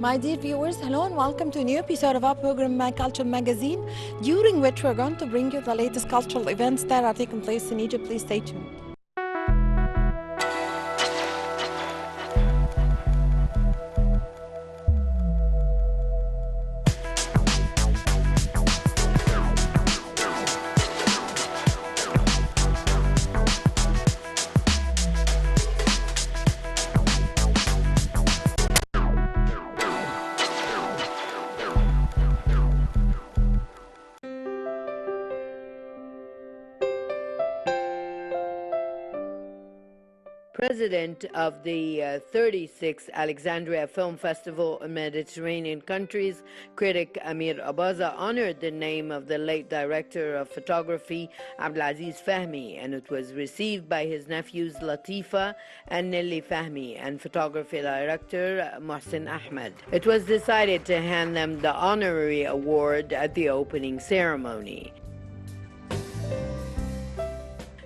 My dear viewers, hello and welcome to a new episode of our program, My Culture Magazine, during which we're going to bring you the latest cultural events that are taking place in Egypt. Please stay tuned. President of the 36th Alexandria Film Festival in Mediterranean countries, critic Amir Abaza honored the name of the late director of photography Abdelaziz Fahmy, and it was received by his nephews Latifa and Nelly Fahmy and photography director Mohsen Ahmed. It was decided to hand them the honorary award at the opening ceremony.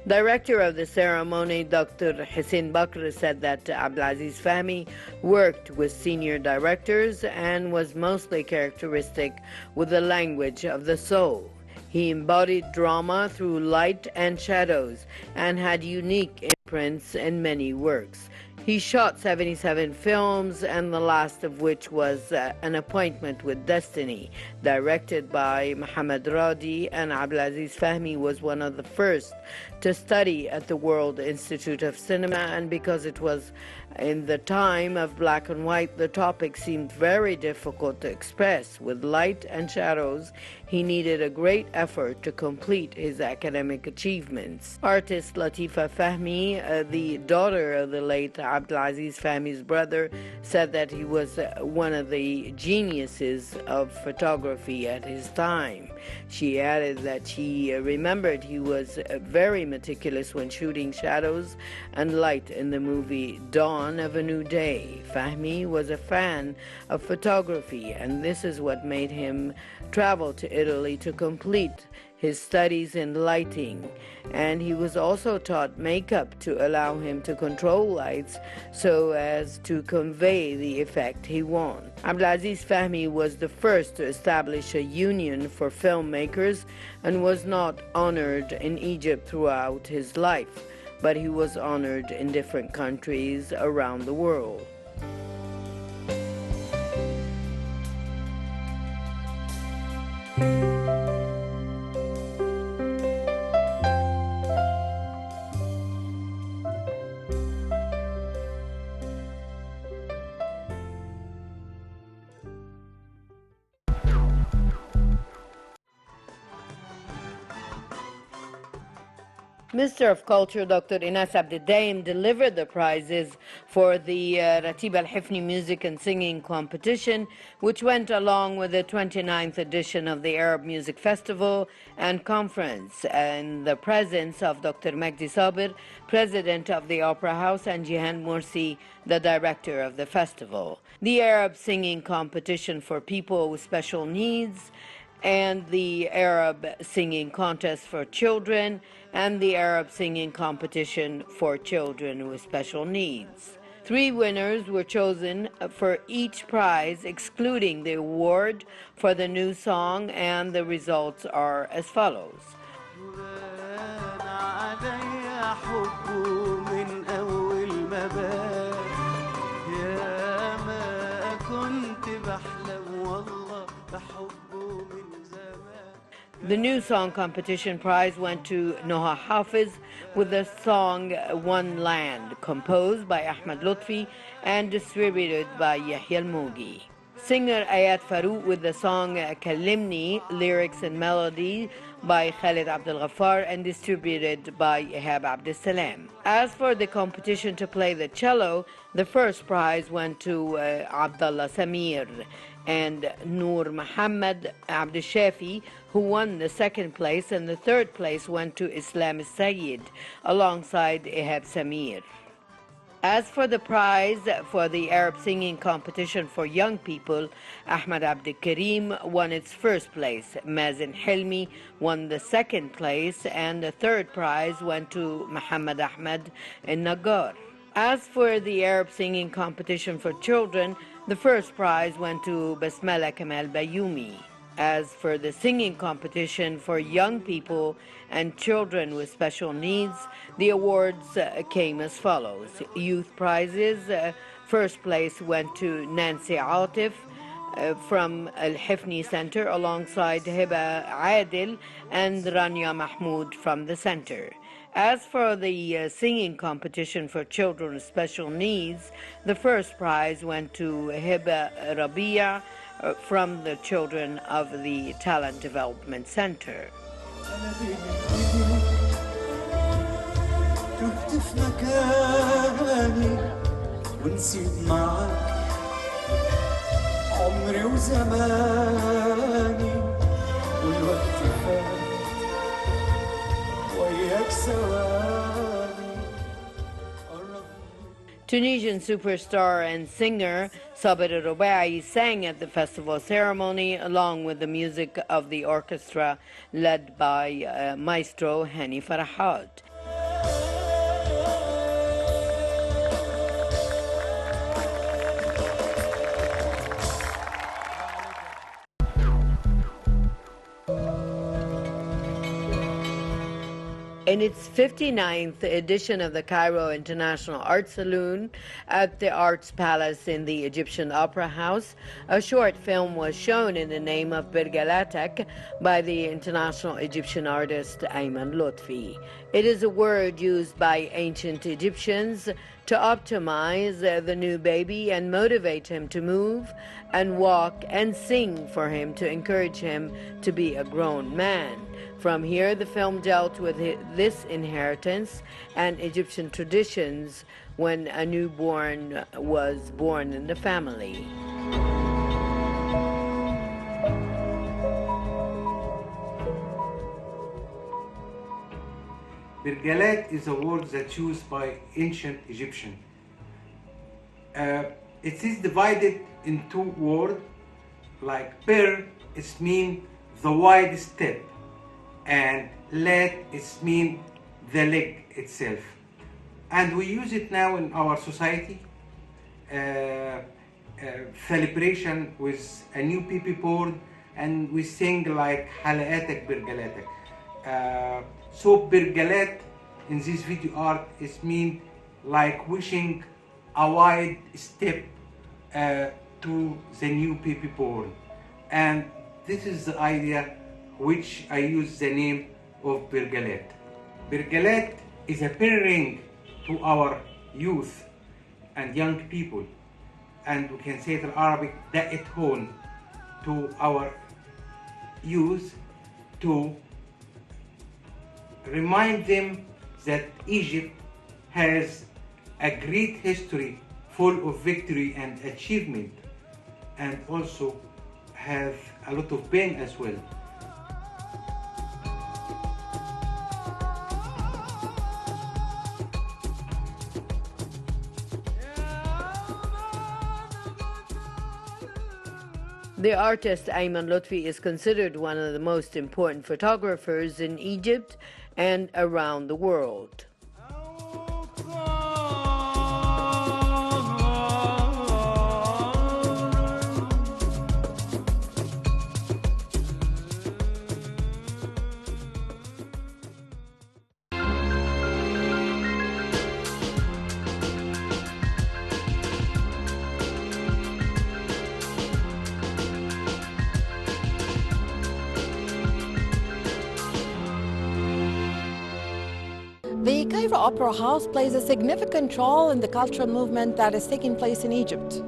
Director of the ceremony, Dr. Hussein Bakr, said that Abdelaziz Fahmy worked with senior directors and was mostly characteristic with the language of the soul. He embodied drama through light and shadows and had unique imprints in many works. He shot 77 films, and the last of which was An Appointment with Destiny, directed by Mohamed Radi, and Abdelaziz Fahmy was one of the first to study at the World Institute of Cinema, and because it was in the time of black and white, the topic seemed very difficult to express. With light and shadows, he needed a great effort to complete his academic achievements. Artist Latifa Fahmy, the daughter of the late Abdelaziz Fahmy's brother, said that he was one of the geniuses of photography at his time. She added that she remembered he was very meticulous when shooting shadows and light in the movie Dawn of a New Day. Fahmy was a fan of photography, and this is what made him travel to Italy to complete his studies in lighting, and he was also taught makeup to allow him to control lights so as to convey the effect he wanted. Abdelaziz Fahmy was the first to establish a union for filmmakers and was not honored in Egypt throughout his life, but he was honored in different countries around the world. Minister of Culture Dr. Inas Abdeldaim delivered the prizes for the Ratib Al-Hifni Music and Singing Competition, which went along with the 29th edition of the Arab Music Festival and Conference, in the presence of Dr. Magdi Sabir, President of the Opera House, and Jihan Morsi, the Director of the festival. The Arab Singing Competition for People with Special Needs, and the Arab Singing Contest for Children, and the Arab Singing Competition for Children with Special Needs. 3 winners were chosen for each prize, excluding the award for the new song, and the results are as follows. The new song competition prize went to Noha Hafiz with the song One Land, composed by Ahmed Lutfi and distributed by Yahya Al-Mogi. Singer Ayat Farouk with the song Kalimni, lyrics and melody by Khalid Abdel Ghaffar and distributed by Ihab Abdel Salam. As for the competition to play the cello, the first prize went to Abdullah Samir and Noor Muhammad Abdel Shafi, who won the second place, and the third place went to Islam Sayyid alongside Ihab Samir. As for the prize for the Arab Singing Competition for young people, Ahmed Abdel Karim won its first place, Mazen Hilmi won the second place, and the third prize went to Muhammad Ahmed in Nagar. As for the Arab Singing Competition for children, The first prize went to Basmala Kamal Bayoumi. As for the singing competition for young people and children with special needs, the awards came as follows. Youth prizes, first place went to Nancy Atif from Al Hifni Center alongside Hiba Adil and Rania Mahmoud from the center. As for the singing competition for children with special needs, the first prize went to Hiba Rabia from the children of the Talent Development Center. Tunisian superstar and singer Sabir Rubai sang at the festival ceremony along with the music of the orchestra led by Maestro Hani Farhat. In its 59th edition of the Cairo International Art Saloon at the Arts Palace in the Egyptian Opera House, a short film was shown in the name of Birgalatak by the international Egyptian artist Ayman Lotfi. It is a word used by ancient Egyptians to optimize the new baby and motivate him to move and walk and sing for him to encourage him to be a grown man. From here, the film dealt with this inheritance and Egyptian traditions when a newborn was born in the family. Birgalat is a word that's used by ancient Egyptian. It is divided in two words, like bir, it means the wide step, and lat, it means the leg itself. And we use it now in our society, celebration with a new baby born, and we sing like halaatak birgalatak. So birgalat in this video art is mean like wishing a wide step to the new baby born. And this is the idea which I use the name of Birgalat. Birgalat is a ring to our youth and young people, and we can say it in Arabic, da'it hon, to our youth, to remind them that Egypt has a great history full of victory and achievement, and also have a lot of pain as well. The artist Ayman Lotfi is considered one of the most important photographers in Egypt and around the world. The Cairo Opera House plays a significant role in the cultural movement that is taking place in Egypt.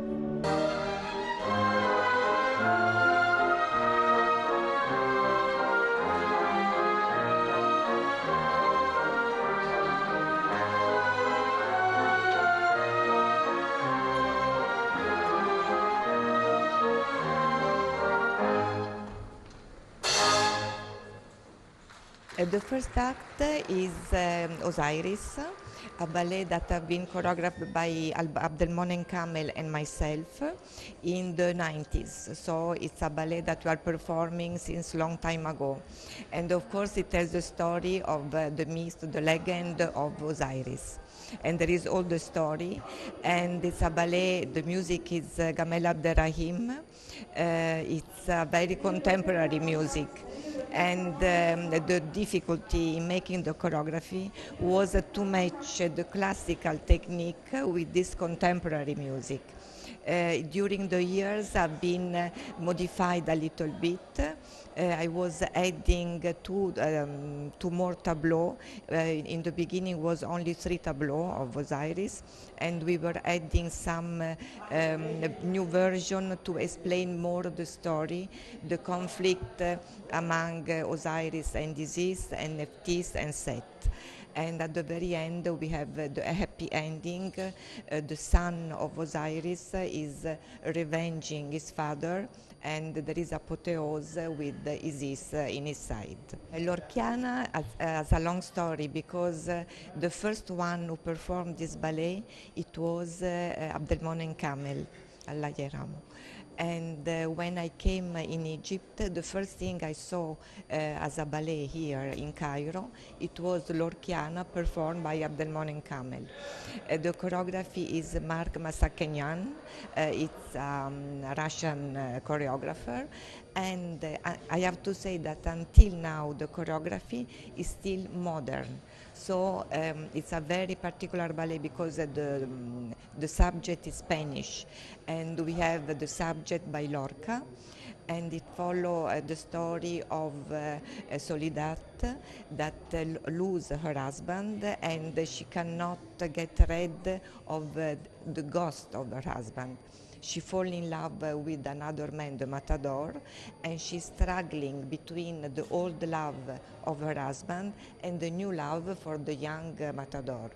The first act is Osiris, a ballet that have been choreographed by Abdelmonem Kamel and myself in the 90s. So it's a ballet that we are performing since long time ago. And of course it tells the story of the myth, the legend of Osiris. And there is all the story, and it's a ballet. The music is Gamel Abderrahim. It's a very contemporary music, and the difficulty in making the choreography was to match the classical technique with this contemporary music. During the years have been modified a little bit. I was adding two more tableaux. In the beginning was only 3 tableaux of Osiris, and we were adding some new version to explain more the story, the conflict among Osiris and Isis and Nephthys and Set. And at the very end, we have the happy ending. The son of Osiris is revenging his father, and there is apotheose with Isis in his side. Lorchiana has a long story because the first one who performed this ballet, it was Abdelmonem Kamel, Allah Yerhamu. And when I came in Egypt, the first thing I saw as a ballet here in Cairo, it was Lorchiana performed by Abdelmonem Kamel. The choreography is Mark Masakenian. It's a Russian choreographer. And I have to say that until now the choreography is still modern. So it's a very particular ballet because the subject is Spanish, and we have the subject by Lorca, and it follows the story of Soledad that lose her husband, and she cannot get rid of the ghost of her husband. She falls in love with another man, the Matador, and she's struggling between the old love of her husband and the new love for the young Matador.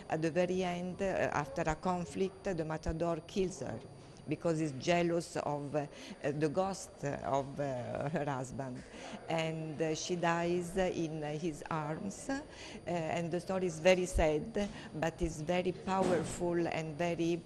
At the very end, after a conflict, the Matador kills her because he's jealous of the ghost of her husband. And she dies in his arms, and the story is very sad, but it's very powerful and very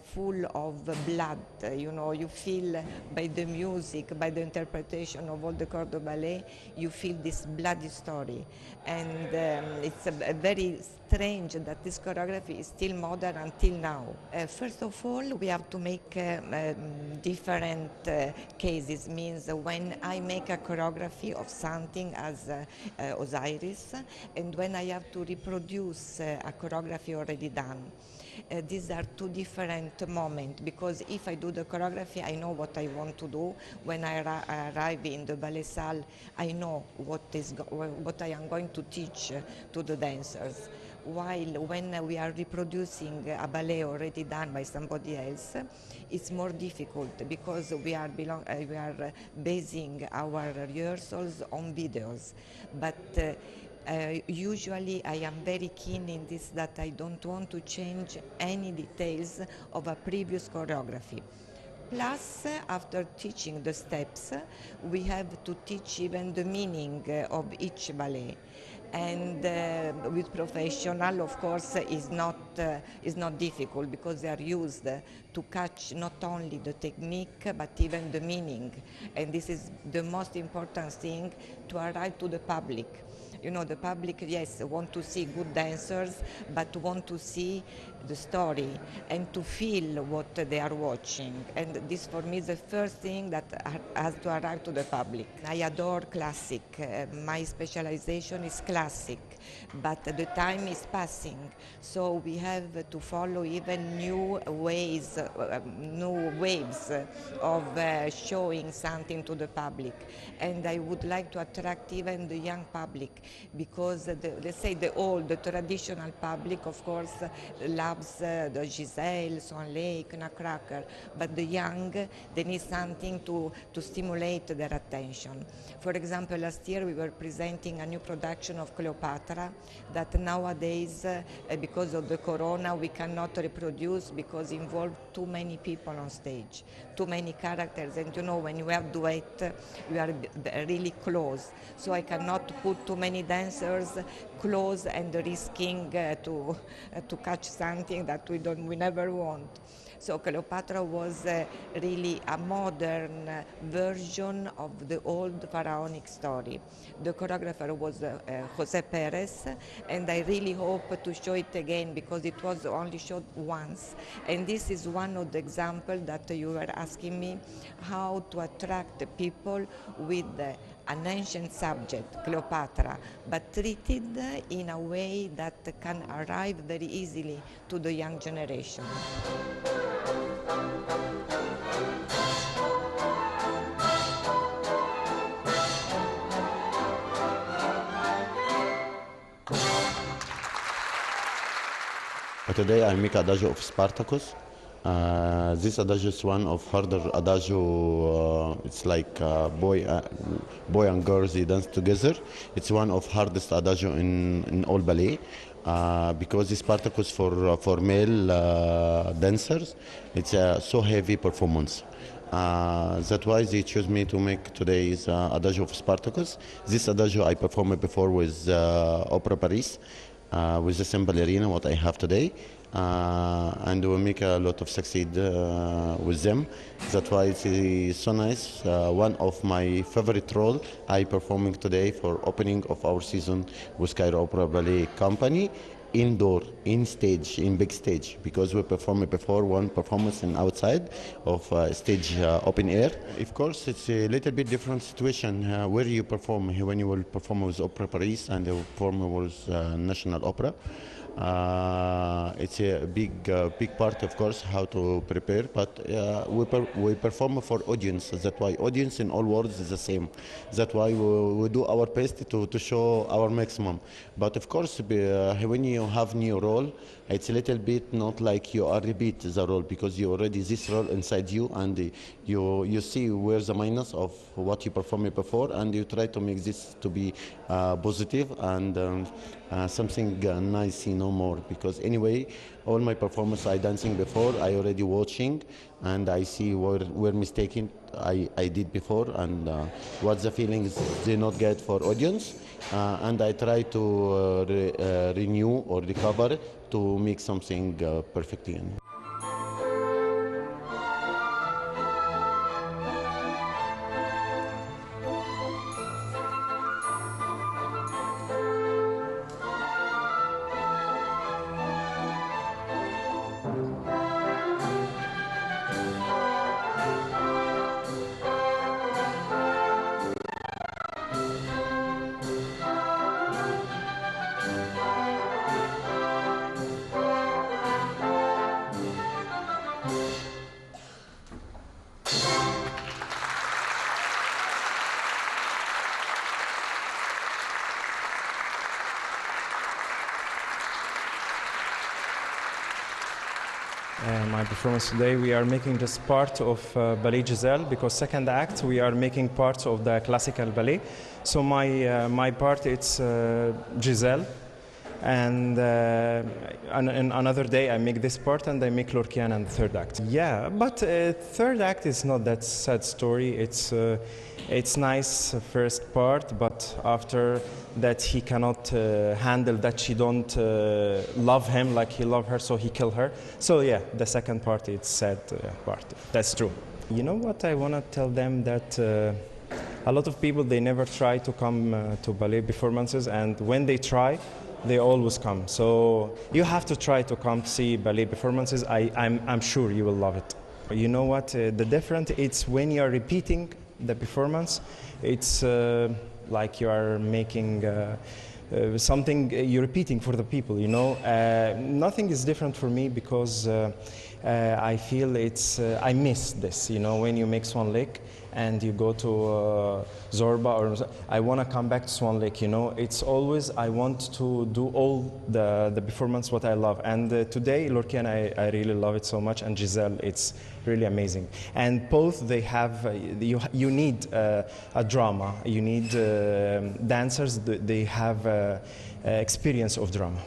full of blood. You know, you feel by the music, by the interpretation of all the corps de ballet, you feel this bloody story. And it's a very strange that this choreography is still modern until now. First of all, we have to make different cases. Means when I make a choreography of something as Osiris, and when I have to reproduce a choreography already done. These are two different moments, because if I do the choreography, I know what I want to do. When I arrive in the ballet salle, I know what I am going to teach to the dancers. While when we are reproducing a ballet already done by somebody else, it's more difficult because we are basing our rehearsals on videos. But usually I am very keen in this, that I don't want to change any details of a previous choreography. Plus, after teaching the steps, we have to teach even the meaning of each ballet. And with professional, of course, is not difficult because they are used to catch not only the technique but even the meaning. And this is the most important thing, to arrive to the public. You know, the public, yes, want to see good dancers, but want to see the story and to feel what they are watching. And this, for me, is the first thing that has to arrive to the public. I adore classic. My specialization is classic, but the time is passing. So we have to follow even new ways, new waves of showing something to the public. And I would like to attract even the young public, because let's say the traditional public, of course, loves the Giselle, Swan Lake, Nutcracker, but the young, they need something to stimulate their attention. For example, last year we were presenting a new production of Cleopatra that nowadays, because of the corona, we cannot reproduce because it involved too many people on stage, too many characters, and you know, when you have duet, you are really close. So I cannot put too many dancers close and risking to catch something that we never want. So Cleopatra was really a modern version of the old pharaonic story. The choreographer was Jose Perez, and I really hope to show it again because it was only showed once. And this is one of the examples that you were asking me, how to attract people with an ancient subject, Cleopatra, but treated in a way that can arrive very easily to the young generation. Today I make adagio of Spartacus. This adagio is one of harder adagio. It's like boy and girls, they dance together. It's one of hardest adagio in all ballet because the Spartacus for male dancers, it's a so heavy performance. That's why they chose me to make today's adagio of Spartacus. This adagio I performed before with Opera Paris. With the same ballerina what I have today, and we make a lot of succeed with them. That's why it's so nice. One of my favorite role I performing today for opening of our season with Cairo Opera Ballet Company, indoor, in stage, in big stage, because we performed before one performance in outside of stage open air. Of course, it's a little bit different situation where you perform. When you will perform with Opera Paris and you perform with National Opera, it's a big part, of course, how to prepare, but we perform for audience. That's why audience in all worlds is the same. That's why we do our best to show our maximum. But of course, when you have new role, it's a little bit not like you are repeat the role, because you already this role inside you, and you see where's the minus of what you performed before, and you try to make this to be positive and something nice, no more. Because anyway, all my performance I dancing before, I already watching, and I see where mistaken I did before, and what the feelings they not get for audience, and I try to renew or recover to make something perfect again. My performance today, we are making just part of Ballet Giselle, because second act we are making part of the classical ballet. So my part, it's Giselle, and another day I make this part and I make Lorquian in the third act. Yeah, but third act is not that sad story. It's nice first part, but after that he cannot handle that she don't love him like he love her, so he kill her. So yeah, the second part, it's sad part. That's true. You know what I want to tell them, that a lot of people, they never try to come to ballet performances, and when they try, they always come. So you have to try to come see ballet performances. I'm sure you will love it. You know what, the difference, it's when you are repeating the performance, it's like you are making something, you're repeating for the people, you know. Nothing is different for me, because I feel it's, I miss this, you know, when you make Swan Lake and you go to Zorba, or I want to come back to Swan Lake, you know. It's always, I want to do all the performance what I love. And today, Lorcan, I really love it so much, and Giselle, it's really amazing. And both, they have, you need a drama, you need dancers, they have experience of drama.